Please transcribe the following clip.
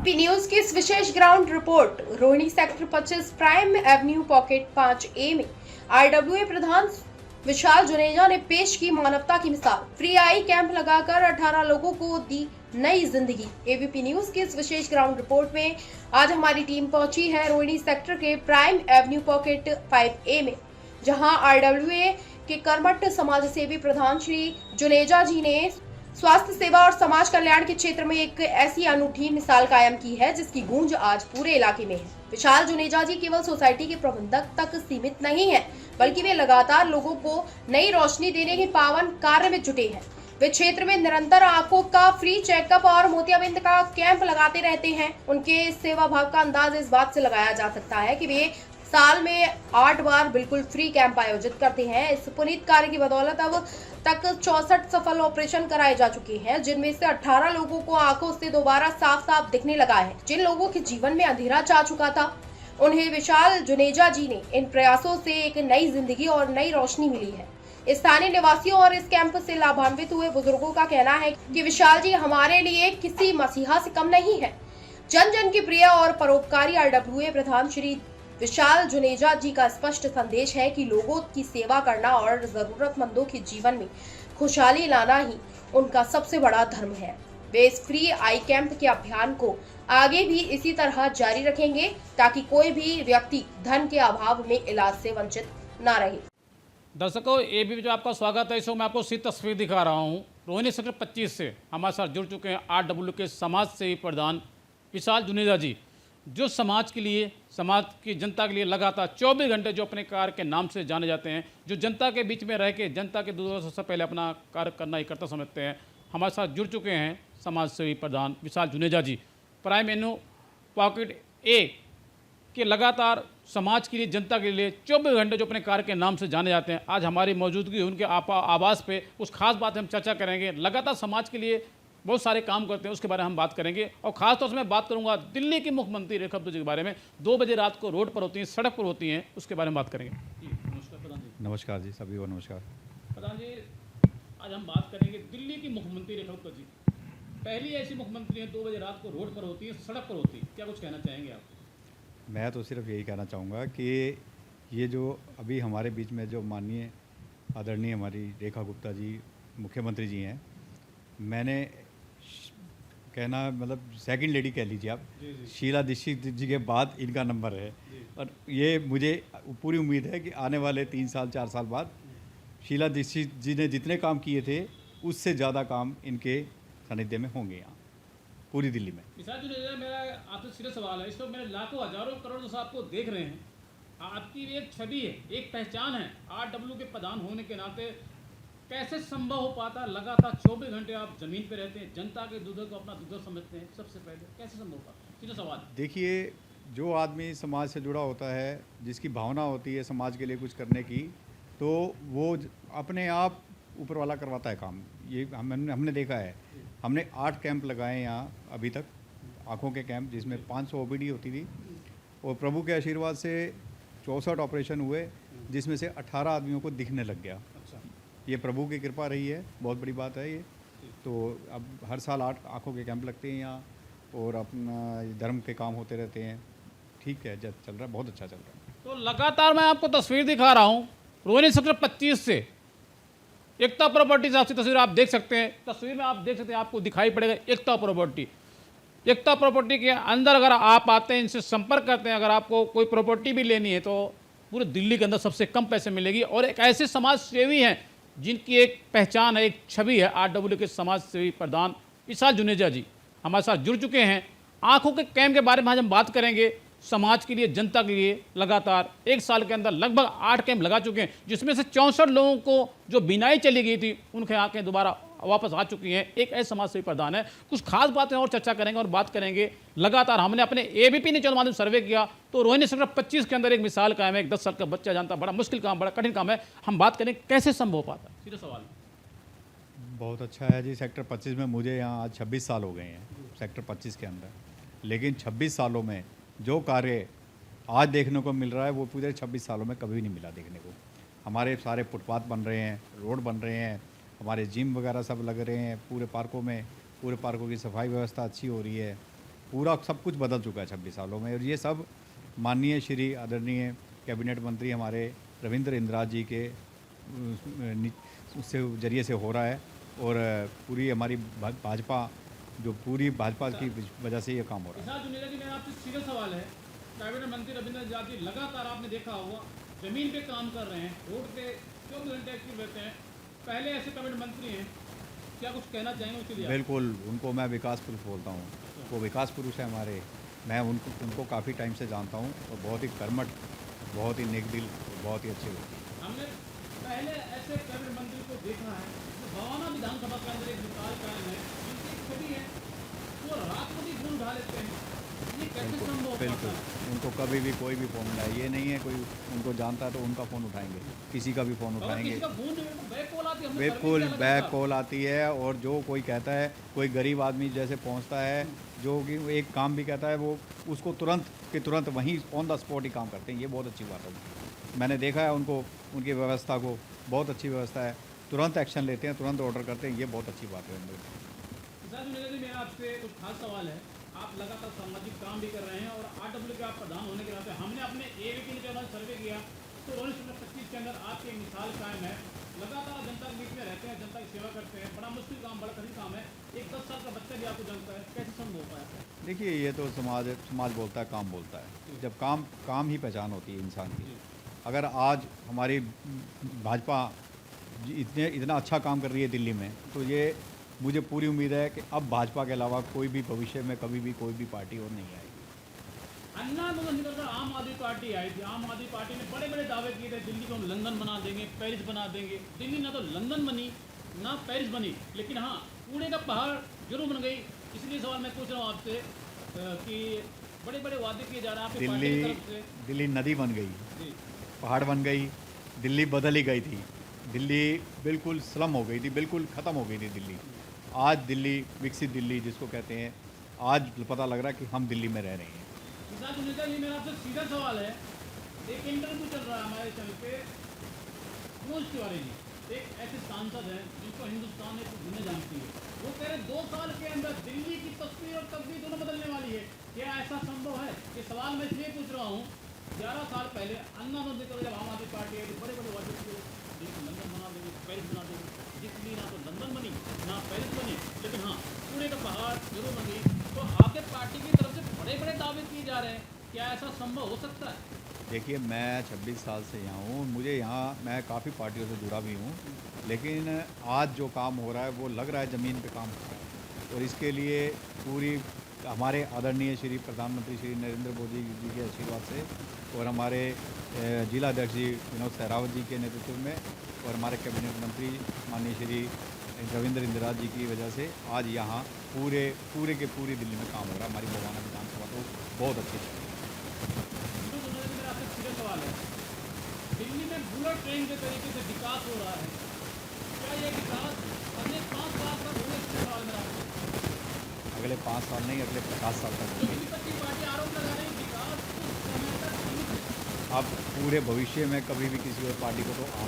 ABP news की इस विशेष ground report Rohini sector 25 prime avenue pocket 5A में आरडब्ल्यूए प्रधान विशाल जुनेजा ने पेश की मानवता की मिसाल। फ्री आई कैंप लगाकर 18 लोगों को दी नई जिंदगी। एबीपी न्यूज की इस विशेष ग्राउंड रिपोर्ट में आज हमारी टीम पहुंची है रोहिणी सेक्टर के प्राइम एवेन्यू पॉकेट 5A में, जहां आरडब्ल्यूए के कर्मठ समाज सेवी प्रधान श्री जुनेजा जी ने स्वास्थ्य सेवा और समाज कल्याण के क्षेत्र में एक ऐसी अनूठी मिसाल कायम की है जिसकी गूंज आज पूरे इलाके में है। विशाल जुनेजा जी केवल सोसाइटी के प्रबंधक तक सीमित नहीं है, बल्कि वे लगातार लोगों को नई रोशनी देने के पावन कार्य में जुटे हैं। वे क्षेत्र में निरंतर आंखों का फ्री चेकअप और मोतियाबिंद का कैंप लगाते रहते हैं। उनके सेवा भाव का अंदाज इस बात से लगाया जा सकता है कि वे साल में 8 बार बिल्कुल फ्री कैंप आयोजित करते हैं। इस पुनीत कार्य की बदौलत अब तक 64 सफल ऑपरेशन कराए जा चुके हैं, जिनमें से 18 लोगों को आंखों से दोबारा साफ साफ दिखने लगा है। जिन लोगों के जीवन में अंधेरा छा चुका था, उन्हें विशाल जुनेजा जी ने इन प्रयासों से एक नई जिंदगी और नई रोशनी मिली है। स्थानीय निवासियों और इस कैंप से लाभान्वित हुए बुजुर्गों का कहना है कि विशाल जी हमारे लिए किसी मसीहा से कम नहीं है। जन जन की प्रिय और परोपकारी आरडब्ल्यूए प्रधान श्री विशाल जुनेजा जी का स्पष्ट संदेश है कि लोगों की सेवा करना और जरूरतमंदों के जीवन में खुशहाली लाना ही उनका सबसे बड़ा धर्म है। वे इस फ्री आई कैंप के अभियान को आगे भी इसी तरह जारी रखेंगे ताकि कोई भी व्यक्ति धन के अभाव में इलाज से वंचित न रहे। दर्शकों, ये भी जो आपका स्वागत है। इसमें मैं आपको सीधी तस्वीर दिखा रहा हूँ। रोहिणी सेक्टर 25 से हमारे साथ जुड़ चुके हैं आरडब्ल्यू के समाज सेवी प्रधान विशाल जुनेजा जी, जो समाज के लिए, समाज की जनता के लिए लगातार 24 घंटे जो अपने कार्य के नाम से जाने जाते हैं, जो जनता के बीच में रह के जनता के दूर से पहले अपना कार्य करना ही करता समझते हैं। हमारे साथ जुड़ चुके हैं समाज सेवी प्रधान विशाल जुनेजा जी, प्राइम एवेन्यू पॉकेट ए के लगातार समाज के लिए, जनता के लिए 24 घंटे जो अपने कार्य के नाम से जाने जाते हैं। आज हमारी मौजूदगी उनके आवास पे कुछ खास बातें हम चर्चा करेंगे। लगातार समाज के लिए बहुत सारे काम करते हैं, उसके बारे में हम बात करेंगे। और खास तौर से मैं बात करूंगा दिल्ली की मुख्यमंत्री रेखा गुप्ता जी के बारे में। 2 बजे रात को रोड पर होती हैं, सड़क पर होती हैं, उसके बारे में बात करेंगे। जी नमस्कार प्रधान जी। नमस्कार जी, सभी को नमस्कार। प्रधान जी, आज हम बात करेंगे दिल्ली की मुख्यमंत्री रेखा गुप्ता जी। पहली ऐसी मुख्यमंत्री हैं 2 बजे रात को रोड पर होती है, सड़क पर होती है। क्या कुछ कहना चाहेंगे आप? मैं तो सिर्फ यही कहना चाहूँगा कि ये जो अभी हमारे बीच में जो माननीय आदरणीय हमारी रेखा गुप्ता जी मुख्यमंत्री जी हैं, मैंने कहना मतलब सेकंड लेडी कह लीजिए आप, शीला दीक्षित जी के बाद इनका नंबर है। और ये मुझे पूरी उम्मीद है कि आने वाले 3 साल 4 साल बाद शीला दीक्षित जी ने जितने काम किए थे उससे ज़्यादा काम इनके सानिध्य में होंगे यहाँ पूरी दिल्ली में। विशाल जी, मेरा आपसे सीधा सवाल है। इस वक्त मेरे लाखों हजारों करोड़ों से आपको देख रहे हैं। आपकी एक छवि है, एक पहचान है आरडब्ल्यू के प्रधान होने के नाते। कैसे संभव हो पाता लगातार 24 घंटे आप जमीन पे रहते हैं, जनता के दूध को अपना दूध समझते हैं? सबसे पहले कैसे संभव हो पाता? सीधा सवाल। देखिए, जो आदमी समाज से जुड़ा होता है, जिसकी भावना होती है समाज के लिए कुछ करने की, तो वो अपने आप ऊपर वाला करवाता है काम। ये हमने देखा है। हमने 8 कैंप लगाए यहाँ अभी तक, आँखों के कैंप, जिसमें 500 ओपीडी होती थी। और प्रभु के आशीर्वाद से 64 ऑपरेशन हुए, जिसमें से 18 आदमियों को दिखने लग गया। ये प्रभु की कृपा रही है, बहुत बड़ी बात है ये। तो अब हर साल 8 आँखों के कैंप लगते हैं यहाँ, और अपना धर्म के काम होते रहते हैं। ठीक है, जब चल रहा है, बहुत अच्छा चल रहा है। तो लगातार मैं आपको तस्वीर दिखा रहा हूँ रोहिणी सेक्टर 25 से। एकता प्रॉपर्टीज आपकी तस्वीर आप देख सकते हैं। तस्वीर में आप देख सकते हैं, आपको दिखाई पड़ेगा एकता प्रॉपर्टी। एकता प्रॉपर्टी के अंदर अगर आप आते हैं, इनसे संपर्क करते हैं, अगर आपको कोई प्रॉपर्टी भी लेनी है तो पूरे दिल्ली के अंदर सबसे कम पैसे मिलेगी। और एक ऐसे समाज सेवी हैं जिनकी एक पहचान है, एक छवि है। आरडब्ल्यू के समाज सेवी प्रधान विशाल जुनेजा जी हमारे साथ जुड़ चुके हैं। आंखों के कैंप के बारे में आज हम बात करेंगे। समाज के लिए, जनता के लिए लगातार 1 साल के अंदर लगभग 8 कैंप लगा चुके हैं, जिसमें से 64 लोगों को जो बीनाई चली गई थी उनके आंखें दोबारा वापस आ चुकी हैं। एक ऐसे समाज सेवी प्रधान है। कुछ खास बातें और चर्चा करेंगे और बात करेंगे। लगातार हमने अपने एबीपी ने चल माध्यम सर्वे किया तो रोहिणी सेक्टर 25 के अंदर एक मिसाल कायम है। एक 10 साल का बच्चा जानता, बड़ा मुश्किल काम, बड़ा कठिन काम है। हम बात करें कैसे संभव हो पाता है। सीधा सवाल। बहुत अच्छा है जी। सेक्टर 25 में मुझे यहाँ आज 26 साल हो गए हैं सेक्टर 25 के अंदर। लेकिन 26 सालों में जो कार्य आज देखने को मिल रहा है वो पूरे 26 सालों में कभी नहीं मिला देखने को। हमारे सारे फुटपाथ बन रहे हैं, रोड बन रहे हैं, हमारे जिम वगैरह सब लग रहे हैं पूरे पार्कों में। पूरे पार्कों की सफाई व्यवस्था अच्छी हो रही है। पूरा सब कुछ बदल चुका है 26 सालों में, और ये सब माननीय श्री आदरणीय कैबिनेट मंत्री हमारे रविंद्र इंदिरा जी के उससे जरिए से हो रहा है। और पूरी हमारी भाजपा जो पूरी भाजपा की वजह से ये काम हो रहा है। इसाक जुनेजा जी, मेरा आपसे सीधा सवाल है। कैबिनेट मंत्री रविंद्र इंदिरा जी लगातार आपने देखा होगा जमीन पे काम कर रहे हैं, रोड पे 24 घंटे एक्टिव रहते हैं, पहले ऐसे कैबिनेट मंत्री हैं, क्या कुछ कहना चाहेंगे उसके लिए? बिल्कुल, उनको मैं विकास पुरुष बोलता हूँ, वो विकास पुरुष है हमारे। मैं उनको काफ़ी टाइम से जानता हूँ और बहुत ही कर्मठ, बहुत ही नेक दिल, बहुत ही अच्छे व्यक्ति। हमने पहले ऐसे कैबिनेट मंत्री को देखा है जो भवाना विधानसभा के अंदर एक मिसाल कायम है, जिनकी एक छवि है, वो रात को भी फोन उठा लेते हैं। ये कैसे संभव हो पाता बिल्कुल, है? उनको कभी भी कोई भी फ़ोन मिला, ये नहीं है कोई उनको जानता है तो उनका फ़ोन उठाएंगे, किसी का भी फ़ोन अगर उठाएंगे। किसी का फोन बैक कॉल आती है, हमने बिल्कुल सर्वे किया बैक लगातार। कॉल आती है, और जो कोई कहता है, कोई गरीब आदमी जैसे पहुंचता है, जो कि एक काम भी कहता है, वो उसको तुरंत के तुरंत वहीं ऑन द स्पॉट ही काम करते हैं। ये बहुत अच्छी बात है। मैंने देखा है उनको, उनकी व्यवस्था को, बहुत अच्छी व्यवस्था है, तुरंत एक्शन लेते हैं, तुरंत ऑर्डर करते हैं। ये बहुत अच्छी बात है उनकी। इसाक जुनेजा जी, मेरा आपसे कुछ खास सवाल है। आप लगातार सामाजिक काम भी कर रहे हैं और आरडब्ल्यू के आप प्रधान होने के नाते हमने अपने एवीपी ने जब सर्वे किया तो रोहिणी शुक्ला 25 के अंदर आपकी एक मिसाल कायम है। लगातार जनता के बीच में रहते हैं, जनता की सेवा करते हैं, बड़ा मुश्किल काम, बड़ा कठिन काम है। एक 10 साल का बच्चा भी आपको जानता है, कैसे संभव हो पाया? देखिए, ये तो समाज बोलता है, काम बोलता है। जब काम ही पहचान होती है इंसान की। अगर आज हमारी भाजपा इतना अच्छा काम कर रही है दिल्ली में, तो ये मुझे पूरी उम्मीद है कि अब भाजपा के अलावा कोई भी भविष्य में कभी भी कोई भी पार्टी और नहीं आएगी। अन्ना निकलकर आम आदमी पार्टी आई थी। आम आदमी पार्टी ने बड़े बड़े दावे किए थे, दिल्ली को हम लंदन बना देंगे, पेरिस बना देंगे। दिल्ली ना तो लंदन बनी ना पेरिस बनी, लेकिन हाँ कूड़े का पहाड़ जरूर बन गई। इसलिए सवाल मैं पूछ रहा हूँ आपसे कि बड़े बड़े वादे किए जा रहे हैं आपकी पार्टी की तरफ से। दिल्ली नदी बन गई, जी, पहाड़ बन गई, दिल्ली बदल ही गई थी। दिल्ली बिल्कुल स्लम हो गई थी, बिल्कुल ख़त्म हो गई थी दिल्ली। आज दिल्ली, विकसित दिल्ली जिसको कहते हैं, आज पता लग रहा है कि हम दिल्ली में रह रहे हैं। इसाक जुनेजा जी, मेरा आपसे सीधा सवाल है। एक इंटरव्यू चल रहा है हमारे चैनल पे, मनोज तिवारी जी एक ऐसे सांसद हैं जिनको हिंदुस्तान एक दुनिया जानती है। वो कह रहे 2 साल के अंदर दिल्ली की तस्वीर और तस्वीर दोनों बदलने वाली है। क्या ऐसा संभव है? ये सवाल मैं इसलिए पूछ रहा हूँ, 11 साल पहले अन्ना जब आम आदमी पार्टी आई तो बड़े बड़े वादे किए, लंदन बना देंगे, पेरिस बना देंगे। दिल्ली ना तो लंदन बनी ना पेरिस बनी, लेकिन हाँ कूड़े का पहाड़ जरूर बन गई। तो आपके पार्टी की तरफ से बड़े बड़े दावे किए जा रहे हैं, क्या ऐसा संभव हो सकता है? देखिए, मैं 26 साल से यहाँ हूँ, मुझे यहाँ मैं काफ़ी पार्टियों से जुड़ा भी हूँ, लेकिन आज जो काम हो रहा है वो लग रहा है ज़मीन पे काम हो रहा है। और इसके लिए पूरी हमारे आदरणीय श्री प्रधानमंत्री श्री नरेंद्र मोदी जी के आशीर्वाद से, और हमारे जिला अध्यक्ष जी विनोद सहरावत जी के नेतृत्व में, और हमारे कैबिनेट मंत्री माननीय श्री रविंद्र इंदिरा जी की वजह से आज यहाँ पूरे के पूरी दिल्ली में काम हो रहा है। हमारी भवाना विधानसभा तो बहुत अच्छी चल रही है। मेरा आपसे सीधा सवाल है, दिल्ली में बुलेट ट्रेन के तरीके से विकास हो रहा है, क्या ये विकास अगले 5 साल तक होने से सवाल मेरा आपसे? अगले 5 साल नहीं, अगले 50 साल तक तो होंगे। विपक्षी पार्टी आरोप लगा रही है विकास कुछ समय तक सीमित है। अब पूरे भविष्य में कभी भी किसी और पार्टी को तो